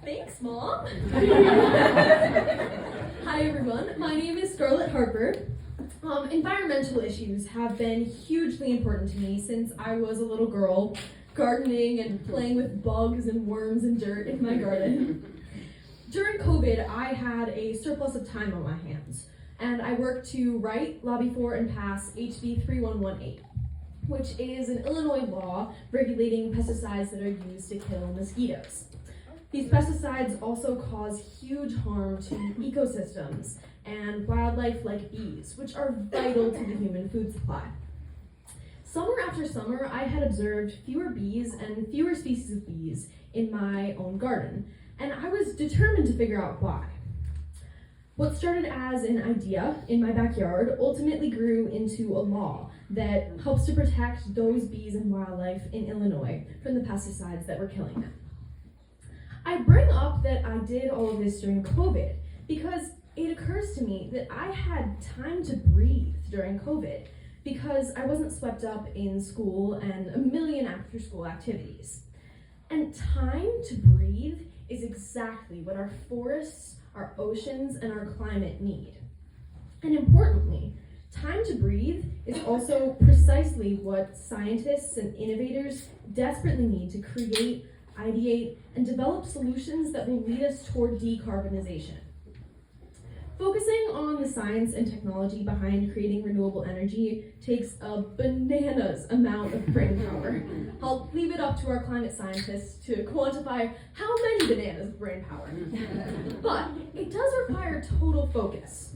Thanks, Mom. Hi, everyone. My name is Scarlett Harper. Environmental issues have been hugely important to me since I was a little girl, gardening and playing with bugs and worms and dirt in my garden. During COVID, I had a surplus of time on my hands, and I worked to write, lobby for, and pass HB 3118, which is an Illinois law regulating pesticides that are used to kill mosquitoes. These pesticides also cause huge harm to ecosystems and wildlife like bees, which are vital to the human food supply. Summer after summer, I had observed fewer bees and fewer species of bees in my own garden, and I was determined to figure out why. What started as an idea in my backyard ultimately grew into a law that helps to protect those bees and wildlife in Illinois from the pesticides that were killing them. I bring up that I did all of this during COVID because it occurs to me that I had time to breathe during COVID because I wasn't swept up in school and a million after-school activities. And time to breathe is exactly what our forests, our oceans, and our climate need. And importantly, time to breathe is also precisely what scientists and innovators desperately need to create, ideate, and develop solutions that will lead us toward decarbonization. Focusing on the science and technology behind creating renewable energy takes a bananas amount of brain power. I'll leave it up to our climate scientists to quantify how many bananas of brain power. But it does require total focus.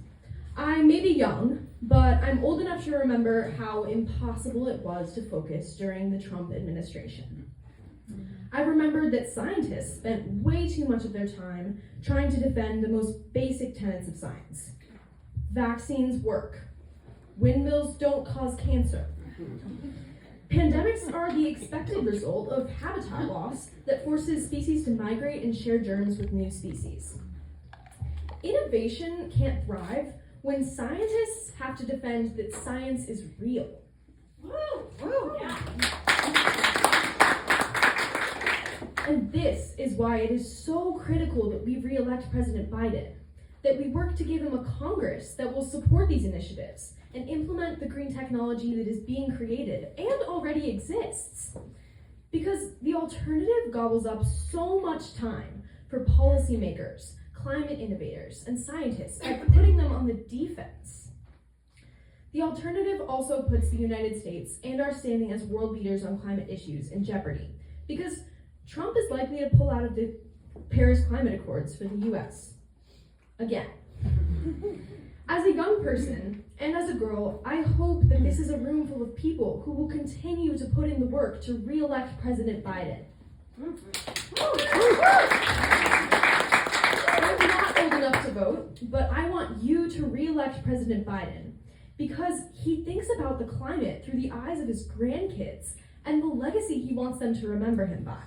I may be young, but I'm old enough to remember how impossible it was to focus during the Trump administration. I remembered that scientists spent way too much of their time trying to defend the most basic tenets of science. Vaccines work. Windmills don't cause cancer. Pandemics are the expected result of habitat loss that forces species to migrate and share germs with new species. Innovation can't thrive when scientists have to defend that science is real. Woo! Woo! Yeah. And this is why it is so critical that we re-elect President Biden, that we work to give him a Congress that will support these initiatives and implement the green technology that is being created and already exists. Because the alternative gobbles up so much time for policymakers, climate innovators, and scientists by putting them on the defense. The alternative also puts the United States and our standing as world leaders on climate issues in jeopardy, because Trump is likely to pull out of the Paris Climate Accords for the US. Again. As a young person and as a girl, I hope that this is a room full of people who will continue to put in the work to re-elect President Biden. I'm not old enough to vote, but I want you to re-elect President Biden because he thinks about the climate through the eyes of his grandkids and the legacy he wants them to remember him by.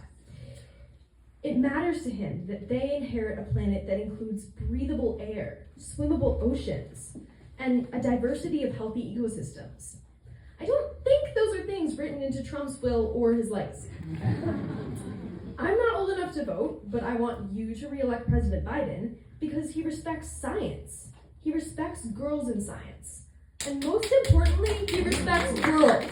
It matters to him that they inherit a planet that includes breathable air, swimmable oceans, and a diversity of healthy ecosystems. I don't think those are things written into Trump's will or his legacy. I'm not old enough to vote, but I want you to re-elect President Biden because he respects science. He respects girls in science. And most importantly, he respects girls.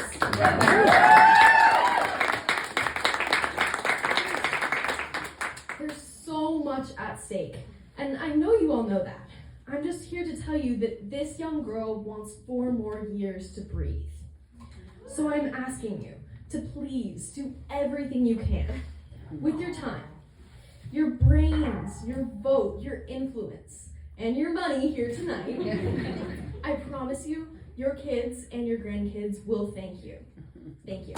So much at stake, and I know you all know that. I'm just here to tell you that this young girl wants 4 more years to breathe. So I'm asking you to please do everything you can with your time, your brains, your vote, your influence, and your money here tonight. I promise you, your kids and your grandkids will thank you. Thank you.